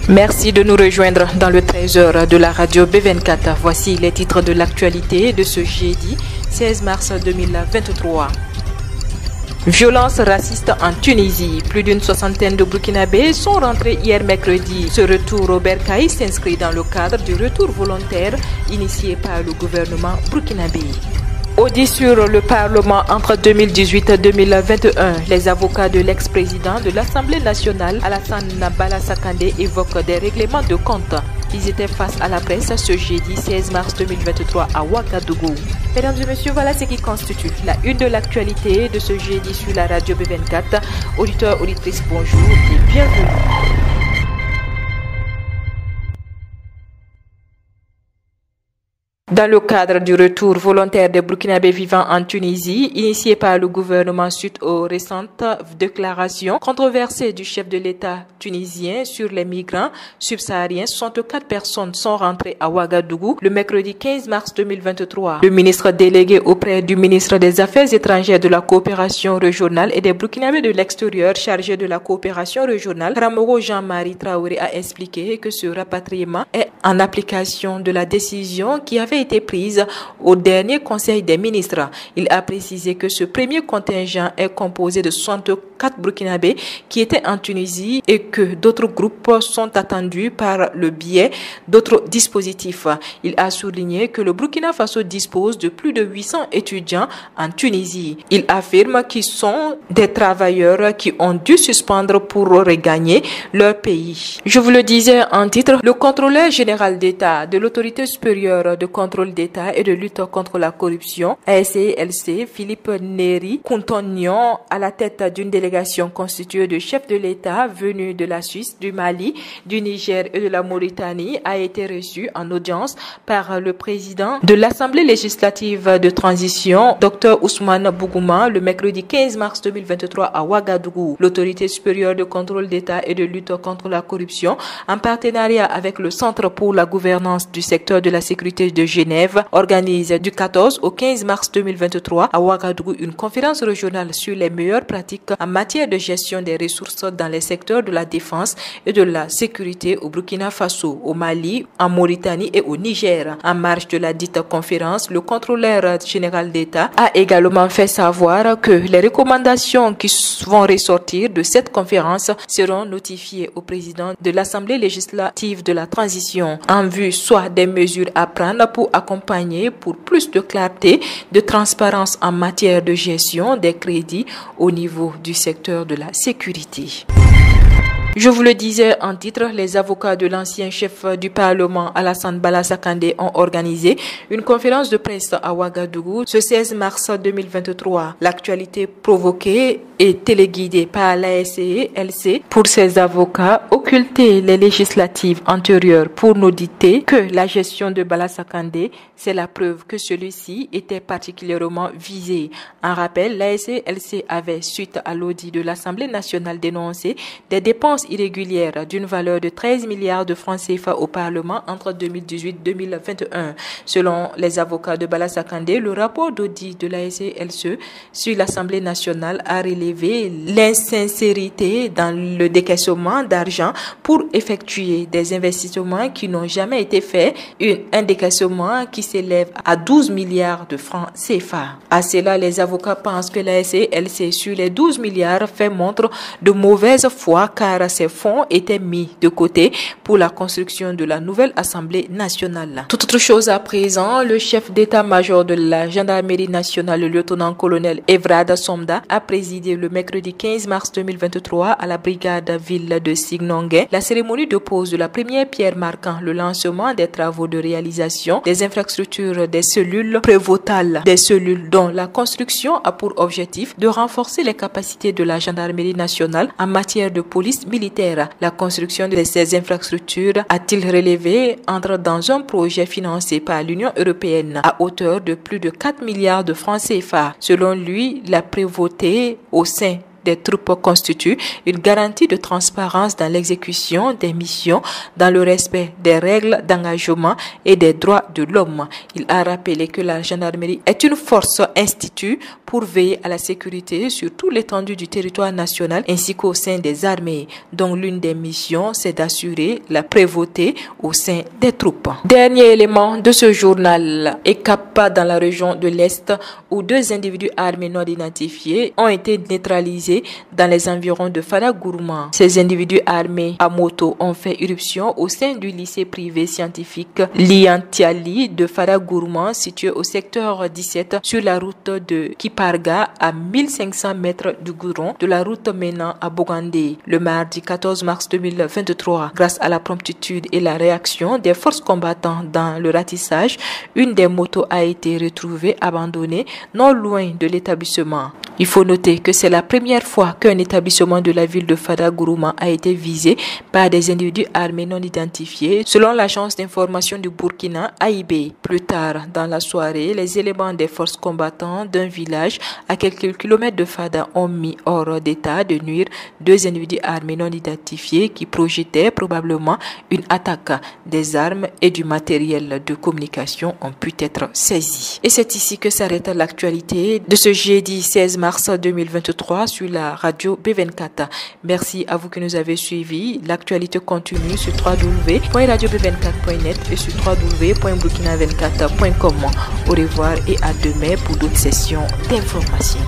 Merci de nous rejoindre dans le 13h de la radio B24. Voici les titres de l'actualité de ce jeudi 16 mars 2023. Violence raciste en Tunisie. Plus d'une soixantaine de Burkinabés sont rentrés hier mercredi. Ce retour au Bercail s'inscrit dans le cadre du retour volontaire initié par le gouvernement burkinabé. Audit sur le Parlement entre 2018 et 2021, les avocats de l'ex-président de l'Assemblée nationale, Alassane Bala-Sakandé, évoquent des règlements de compte. Ils étaient face à la presse ce jeudi 16 mars 2023 à Ouagadougou. Mesdames et messieurs, voilà ce qui constitue la une de l'actualité de ce jeudi sur la radio B24. Auditeurs, auditrices, bonjour et bienvenue. Dans le cadre du retour volontaire des Burkinabés vivant en Tunisie, initié par le gouvernement suite aux récentes déclarations controversées du chef de l'État tunisien sur les migrants subsahariens, 64 personnes sont rentrées à Ouagadougou le mercredi 15 mars 2023. Le ministre délégué auprès du ministre des Affaires étrangères, de la coopération régionale et des Burkinabés de l'extérieur chargé de la coopération régionale, Ramoro Jean-Marie Traoré, a expliqué que ce rapatriement est en application de la décision qui avait été prise au dernier Conseil des ministres. Il a précisé que ce premier contingent est composé de 64 Burkinabés qui étaient en Tunisie et que d'autres groupes sont attendus par le biais d'autres dispositifs. Il a souligné que le Burkina Faso dispose de plus de 800 étudiants en Tunisie. Il affirme qu'ils sont des travailleurs qui ont dû suspendre pour regagner leur pays. Je vous le disais en titre, le contrôleur général d'État de l'autorité supérieure de contrôle d'État et de lutte contre la corruption, ASCLC, Philippe Néry Contognon, à la tête d'une délégation constituée de chefs de l'État venus de la Suisse, du Mali, du Niger et de la Mauritanie, a été reçu en audience par le président de l'Assemblée législative de transition, Dr Ousmane Bougouma, le mercredi 15 mars 2023 à Ouagadougou. L'autorité supérieure de contrôle d'État et de lutte contre la corruption, en partenariat avec le Centre pour la gouvernance du secteur de la sécurité de Genève, organise du 14 au 15 mars 2023 à Ouagadougou une conférence régionale sur les meilleures pratiques en matière de gestion des ressources dans les secteurs de la défense et de la sécurité au Burkina Faso, au Mali, en Mauritanie et au Niger. En marge de la dite conférence, le contrôleur général d'État a également fait savoir que les recommandations qui vont ressortir de cette conférence seront notifiées au président de l'Assemblée législative de la transition en vue soit des mesures à prendre pour accompagner pour plus de clarté, de transparence en matière de gestion des crédits au niveau du secteur de la sécurité. Je vous le disais en titre, les avocats de l'ancien chef du Parlement Alassane Bala-Sakandé ont organisé une conférence de presse à Ouagadougou ce 16 mars 2023. L'actualité provoquée et téléguidée par l'ASCLC pour ses avocats, occulter les législatives antérieures pour nous dicter que la gestion de Bala-Sakandé, c'est la preuve que celui-ci était particulièrement visé. En rappel, l'ASCLC avait, suite à l'audit de l'Assemblée nationale, dénoncé des dépenses irrégulière d'une valeur de 13 milliards de francs CFA au Parlement entre 2018 et 2021. Selon les avocats de Bala-Sakandé, le rapport d'audit de la SCLC sur l'Assemblée nationale a relevé l'insincérité dans le décaissement d'argent pour effectuer des investissements qui n'ont jamais été faits, un décaissement qui s'élève à 12 milliards de francs CFA. À cela, les avocats pensent que la SCLC sur les 12 milliards fait montre de mauvaise foi car ces fonds étaient mis de côté pour la construction de la nouvelle Assemblée nationale. Toute autre chose à présent, le chef d'état-major de la gendarmerie nationale, le lieutenant-colonel Evrada Somda, a présidé le mercredi 15 mars 2023 à la brigade ville de Signongué la cérémonie de pose de la première pierre marquant le lancement des travaux de réalisation des infrastructures des cellules prévôtales, des cellules dont la construction a pour objectif de renforcer les capacités de la gendarmerie nationale en matière de police militaire. La construction de ces infrastructures, a-t-il relevé, entre dans un projet financé par l'Union européenne à hauteur de plus de 4 milliards de francs CFA. Selon lui, la prévôté au sein des troupes constitue une garantie de transparence dans l'exécution des missions, dans le respect des règles d'engagement et des droits de l'homme. Il a rappelé que la gendarmerie est une force instituée pour veiller à la sécurité sur tout l'étendue du territoire national ainsi qu'au sein des armées, dont l'une des missions c'est d'assurer la prévôté au sein des troupes. Dernier élément de ce journal, Ekapa dans la région de l'Est où 2 individus armés non identifiés ont été neutralisés dans les environs de Fadagourma. Ces individus armés à moto ont fait irruption au sein du lycée privé scientifique Liantiali de Fadagourma situé au secteur 17 sur la route de Kiparga à 1500 mètres du goudron de la route menant à Bogandé. Le mardi 14 mars 2023, grâce à la promptitude et la réaction des forces combattantes dans le ratissage, une des motos a été retrouvée abandonnée non loin de l'établissement. Il faut noter que c'est la première fois qu'un établissement de la ville de Fadagourma a été visé par des individus armés non identifiés, selon l'agence d'information du Burkina, AIB. Plus tard dans la soirée, les éléments des forces combattantes d'un village à quelques kilomètres de Fada ont mis hors d'état de nuire 2 individus armés non identifiés qui projetaient probablement une attaque. Des armes et du matériel de communication ont pu être saisis. Et c'est ici que s'arrête l'actualité de ce jeudi 16 mars 2023 sur la radio B24. Merci à vous qui nous avez suivis. L'actualité continue sur www.radiob24.net et sur www.burkina24.com. Au revoir et à demain pour d'autres sessions d'information.